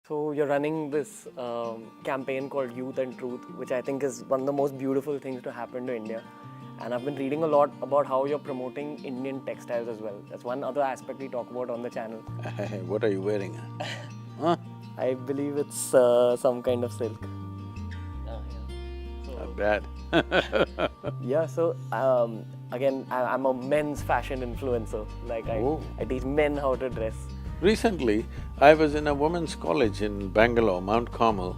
So you're running this campaign called Youth and Truth, which I think is one of the most beautiful things to happen to India. And I've been reading a lot about how you're promoting Indian textiles as well. That's one other aspect we talk about on the channel. What are you wearing? Huh? I believe it's some kind of silk. Not bad. Yeah, so again, I'm a men's fashion influencer. Like I teach men how to dress. Recently, I was in a women's college in Bangalore, Mount Carmel,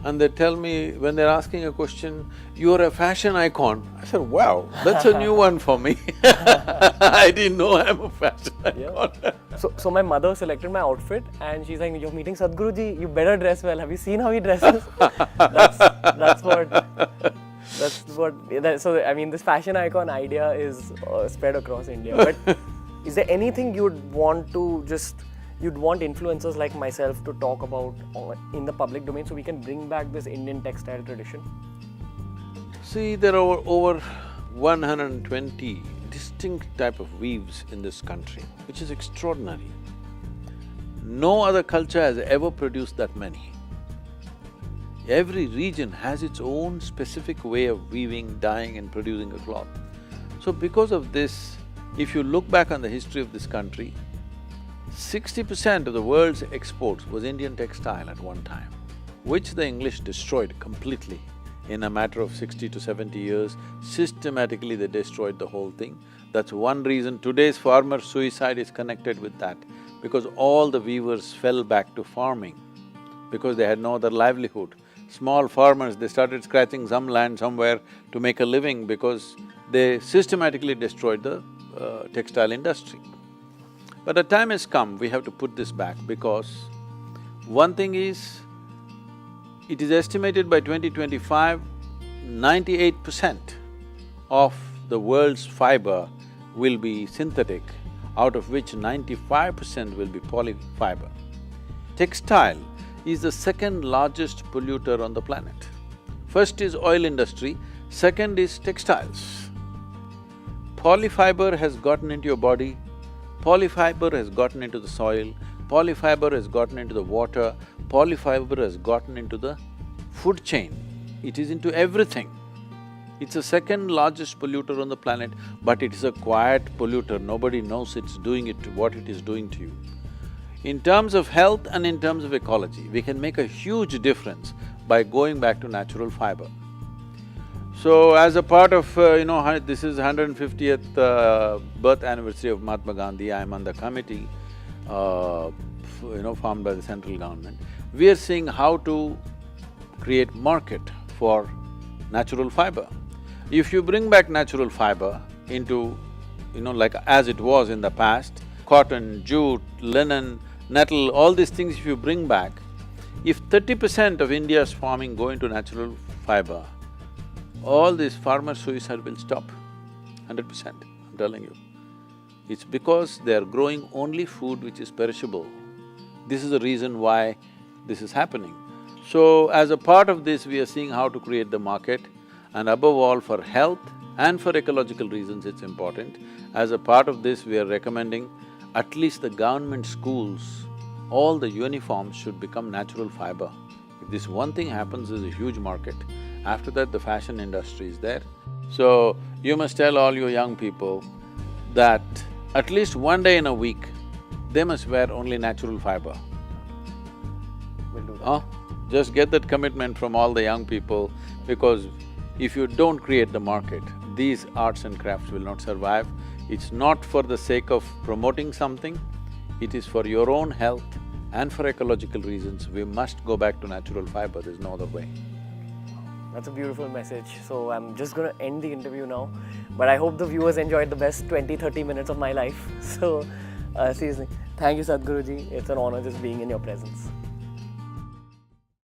and they tell me, when they're asking a question, "You're a fashion icon." I said, "Wow, that's a new one for me." I didn't know I'm a fashion icon. So my mother selected my outfit and she's like, "You're meeting Sadhguru ji, you better dress well. Have you seen how he dresses?" So I mean, this fashion icon idea is spread across India. But is there anything you'd want influencers like myself to talk about in the public domain so we can bring back this Indian textile tradition? See, there are over 120 distinct type of weaves in this country, which is extraordinary. No other culture has ever produced that many. Every region has its own specific way of weaving, dyeing and producing a cloth. So because of this, if you look back on the history of this country, 60% of the world's exports was Indian textile at one time, which the English destroyed completely. In a matter of 60 to 70 years, systematically they destroyed the whole thing. That's one reason today's farmer suicide is connected with that, because all the weavers fell back to farming because they had no other livelihood. Small farmers, they started scratching some land somewhere to make a living because they systematically destroyed the textile industry. But the time has come, we have to put this back, because one thing is, it is estimated by 2025, 98% of the world's fibre will be synthetic, out of which 95% will be polyfiber. Textile is the second largest polluter on the planet. First is oil industry, second is textiles. Polyfiber has gotten into your body, polyfiber has gotten into the soil, polyfiber has gotten into the water, polyfiber has gotten into the food chain. It is into everything. It's the second largest polluter on the planet, but it is a quiet polluter. Nobody knows it's doing it, what it is doing to you. In terms of health and in terms of ecology, we can make a huge difference by going back to natural fiber. So, as a part of, this is 150th birth anniversary of Mahatma Gandhi, I am on the committee, formed by the central government. We are seeing how to create market for natural fiber. If you bring back natural fiber into, like as it was in the past, cotton, jute, linen, nettle, all these things if you bring back, if 30% of India's farming go into natural fiber, all this farmer suicide will stop, 100%, I'm telling you. It's because they are growing only food which is perishable. This is the reason why this is happening. So, as a part of this, we are seeing how to create the market, and above all for health and for ecological reasons it's important. As a part of this, we are recommending at least the government schools, all the uniforms should become natural fiber. If this one thing happens, there's a huge market. After that, the fashion industry is there. So, you must tell all your young people that at least one day in a week, they must wear only natural fiber. We'll do that. Just get that commitment from all the young people, because if you don't create the market, these arts and crafts will not survive. It's not for the sake of promoting something, it is for your own health and for ecological reasons. We must go back to natural fiber, there's no other way. That's a beautiful message. So I'm just gonna end the interview now, but I hope the viewers enjoyed the best 20-30 minutes of my life. So, seriously, thank you Sadhguru ji, it's an honor just being in your presence.